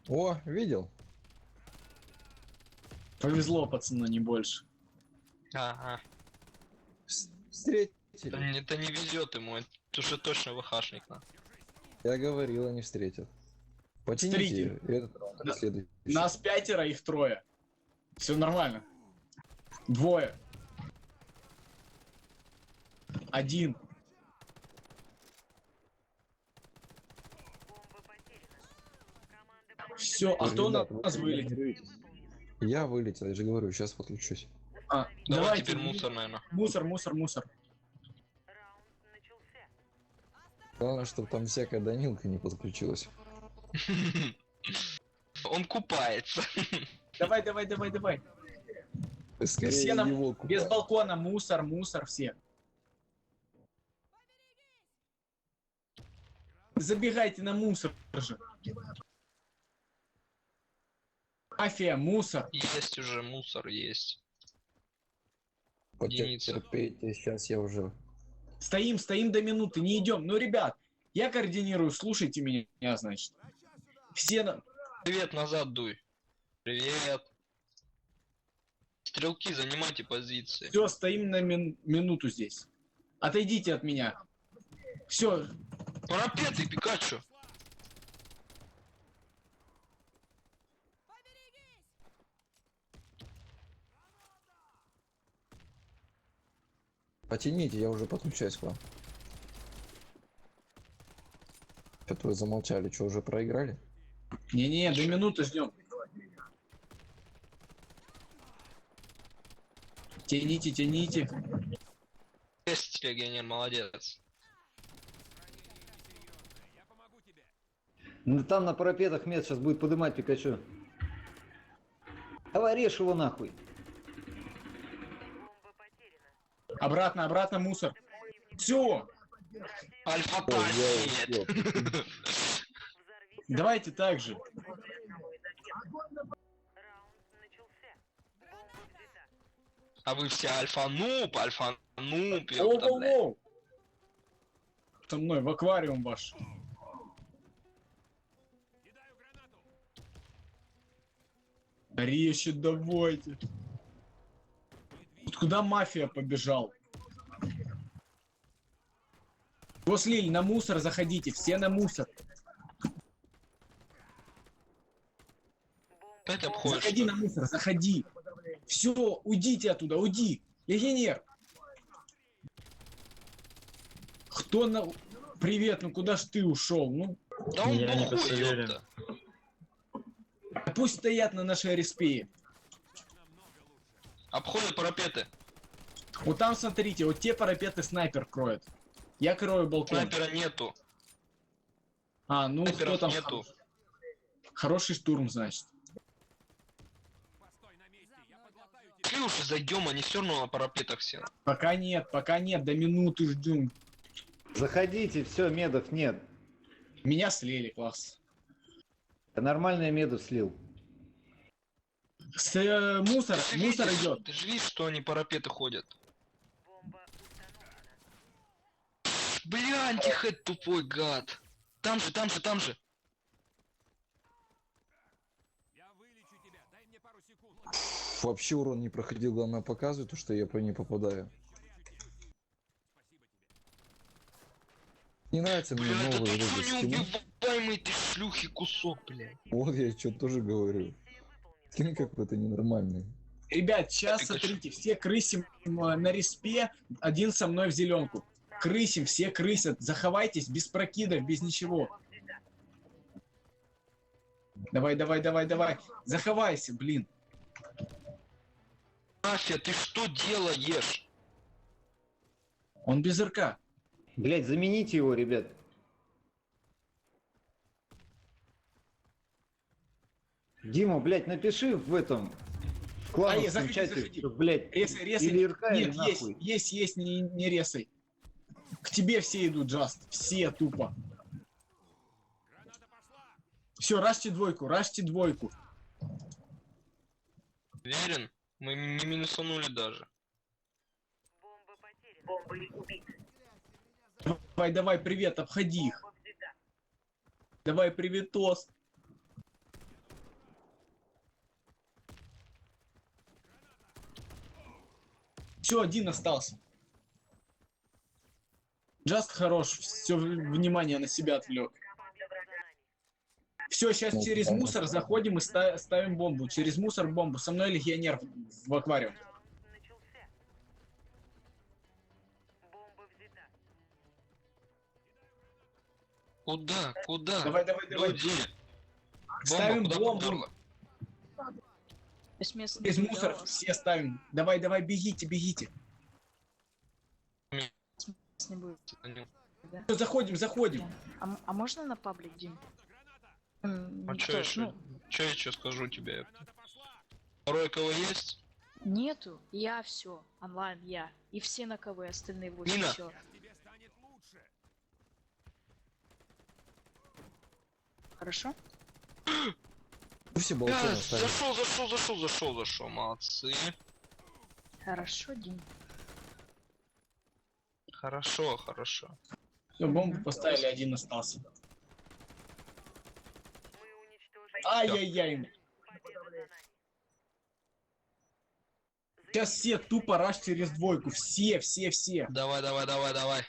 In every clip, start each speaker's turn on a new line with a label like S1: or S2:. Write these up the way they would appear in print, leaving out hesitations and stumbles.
S1: О, видел?
S2: Повезло, пацану, не больше.
S3: Ага.
S1: Встретили.
S3: Это не везет ему, это уже точно ВХшник.
S1: Я говорил, они встретят. Потяните
S2: Смотрите.
S1: этот раунд, это следующий.
S2: Нас 5, их 3. Все нормально. 2. 1. Все, а кто
S1: Ребят,
S2: у нас
S1: вы
S2: вылетел?
S1: тренируетесь. Я вылетел, я же говорю, сейчас подключусь.
S3: Давай
S2: Давайте,
S3: теперь мусор, наверное.
S2: Мусор.
S1: Главное, чтобы там всякая Данилка не подключилась.
S3: Он купается.
S2: Давай.
S1: Скорее
S2: Все
S1: его
S2: без балкона, мусор, все. Забегайте на мусор же. Мафия, мусор.
S3: Есть уже мусор, есть. единица.
S1: Потерпите, сейчас я уже...
S2: Стоим до минуты, не идем. Ну, ребят, я координирую, слушайте меня, значит. Все...
S3: Привет, назад дуй. Привет. Стрелки, занимайте позиции.
S2: Все, стоим на минуту здесь. Отойдите от меня. Все,
S3: Парапеты, Пикачу.
S1: Потяните, я уже подключаюсь к вам. Что-то вы замолчали, что, уже проиграли?
S2: не, до минуты ждем. Тяните.
S3: Есть, легионер, молодец.
S4: Ну там на парапетах мед сейчас будет подымать Пикачу. Давай режь его нахуй.
S2: Обратно, мусор. Все,
S3: Альфа
S1: Ой, я
S3: нет.
S1: успел.
S2: давайте так же.
S3: А вы все альфа-нуб, ёпта, блядь.
S2: Оу. Со мной в аквариум ваш. Речи давайте. Вот куда мафия побежал? Его слили, на мусор заходите, все на мусор.
S3: Опять обходишь,
S2: Заходи
S3: что
S2: на
S3: ли?
S2: мусор, заходи. Все, уйдите оттуда, уйди. Легионер. Кто на... Привет, ну куда ж ты ушел? Ну,
S3: Да он
S5: Меня не
S3: бухой,
S5: посадили.
S3: ёпта.
S2: пусть стоят на нашей респе.
S3: Обходят парапеты.
S2: Вот там смотрите, вот те парапеты снайпер кроет. Я крою балкон.
S3: Снайпера нету.
S2: А, ну кто
S3: Снайперов
S2: там?
S3: нету.
S2: Хороший штурм, значит.
S3: Пошли уже зайдем, они все равно на парапетах все.
S2: Пока нет, до минуты ждем.
S4: Заходите, все, медов нет.
S2: Меня слили, класс.
S4: Я нормальные медов слил.
S2: Мусор
S3: Ты же видишь,
S2: идет.
S3: Ты же видишь, что они парапеты ходят. Бля, антихэт тупой гад. Там же.
S1: Вообще урон не проходил, главное показывает, то, что я по ней попадаю. Не нравится мне
S3: Бля, да
S1: новые
S3: ты
S1: вроде
S3: что
S1: скины.
S3: неубиваемый ты шлюхи кусок, блядь.
S1: Вот я что тоже говорю. Скин какой-то ненормальный.
S2: Ребят, сейчас
S3: Пикачу.
S2: смотрите, все крысим на респе, один со мной в зеленку. Крысим, все крысят. Заховайтесь без прокидов, без ничего. Давай. Заховайся, блин.
S3: Мафия, ты что делаешь?
S2: Он без РК.
S4: Блять, замените его, ребят. Дима, блять, напиши в этом в клановском
S2: заходи,
S4: чате,
S2: заходи.
S4: что, блять,
S2: Резай.
S4: или РК, или
S2: Нет,
S4: нахуй.
S2: есть, не резай. К тебе все идут, Джаст. Все тупо. Все, рашьте двойку.
S3: Уверен? Мы не минусанули даже.
S2: Давай, привет, обходи их. Давай, привет, тост. Все, один остался. Джаст хорош, все внимание на себя отвлек. Все, сейчас
S1: Ну,
S2: через
S1: понятно.
S2: мусор заходим и ставим бомбу. Через мусор бомбу. Со мной легионер в аквариум.
S3: Куда? Куда?
S2: Давай, давай, давай.
S3: Люди!
S2: Ставим
S3: куда
S2: бомбу.
S3: попёрла?
S2: Через мусор все ставим. Давай, давай, бегите, бегите.
S5: Не будет, да?
S2: Всё, заходим, заходим.
S5: А можно на паблик, Дим?
S3: А
S5: Никто,
S3: чё еще?
S5: ну,
S3: Чё я еще скажу тебе? Второй кого есть?
S5: нету, я все, онлайн я. И все на КВ, остальные 8,
S3: Нина!
S5: все. Хорошо?
S1: Ну, все балконы
S3: Да,
S1: оставили.
S3: зашел, молодцы.
S5: Хорошо, Дим.
S3: Хорошо.
S2: Все, бомбу поставили, один остался. Ай-яй-яй. Сейчас все тупо раш через двойку. Все.
S3: Давай.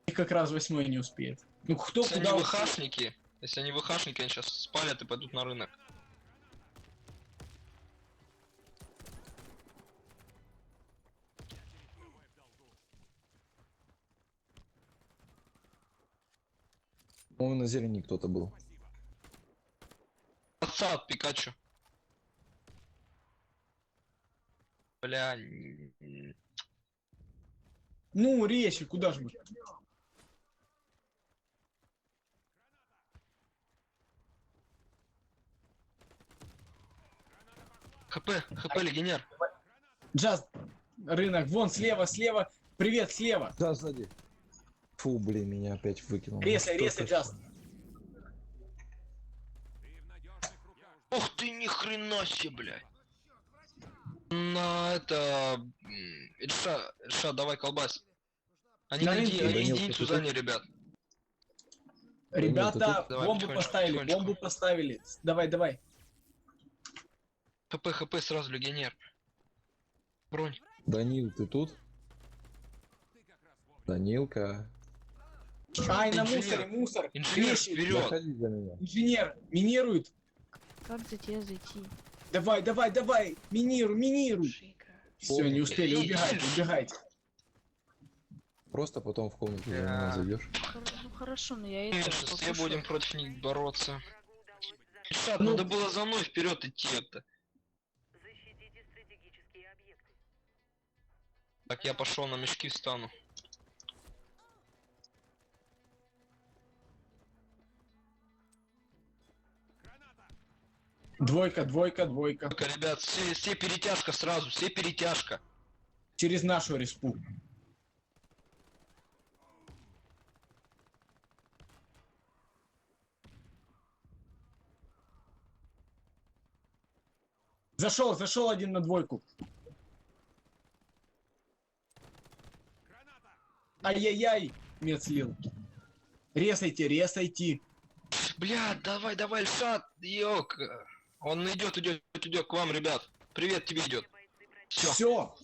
S2: И как раз 8 не успеет. Ну кто
S3: Если они
S2: куда
S3: ВХшники, они сейчас спалят и пойдут на рынок.
S1: По-моему, на зелени кто-то был.
S3: Отца от Пикачу. Бля,
S2: Ну, речи, куда же мы?
S3: ХП, легионер.
S2: Джаст, рынок, вон, слева. Привет, слева.
S1: Да, сзади. Фу, блин, меня опять выкинул.
S2: Резай,
S1: Ну, что
S2: Джаст.
S3: Ух ты, ни хрена себе, блядь. На это... Ирша, давай колбас. Они
S2: На
S3: на
S2: рынке,
S1: Данил,
S3: единицу
S1: ты тут?
S3: заняли, ребят.
S2: Ребята,
S3: Давай,
S2: бомбу
S3: потихонечку,
S2: поставили,
S3: потихонечку.
S2: бомбу поставили. Давай.
S3: ХП сразу, легионер. Бронь.
S1: Данил, ты тут? Данилка.
S2: Ай, на
S3: Инженер.
S2: мусор.
S3: Инженер,
S2: Вещи.
S3: вперед.
S1: Заходи за меня.
S2: Инженер, минирует.
S5: Как за тебя зайти?
S2: Давай, минируй.
S5: Шейка.
S2: Все, не успели, убегайте.
S1: Просто потом в комнату за
S3: Да.
S1: меня зайдешь.
S5: Ну хорошо, но я это
S3: Меньше, все
S5: покушаю.
S3: будем против них бороться. Иршат,
S2: Ну-
S3: надо было за мной вперед идти это. Так, я пошел на мешки встану.
S2: Двойка.
S3: Только, ребят, все перетяжка сразу, все перетяжка.
S2: Через нашу респу. Зашел один на двойку. Ай-яй-яй, мед слил. Резайте.
S3: Бля, давай, Иршат, ёк. Он идет к вам, ребят. Привет тебе идет. Все.
S2: Все,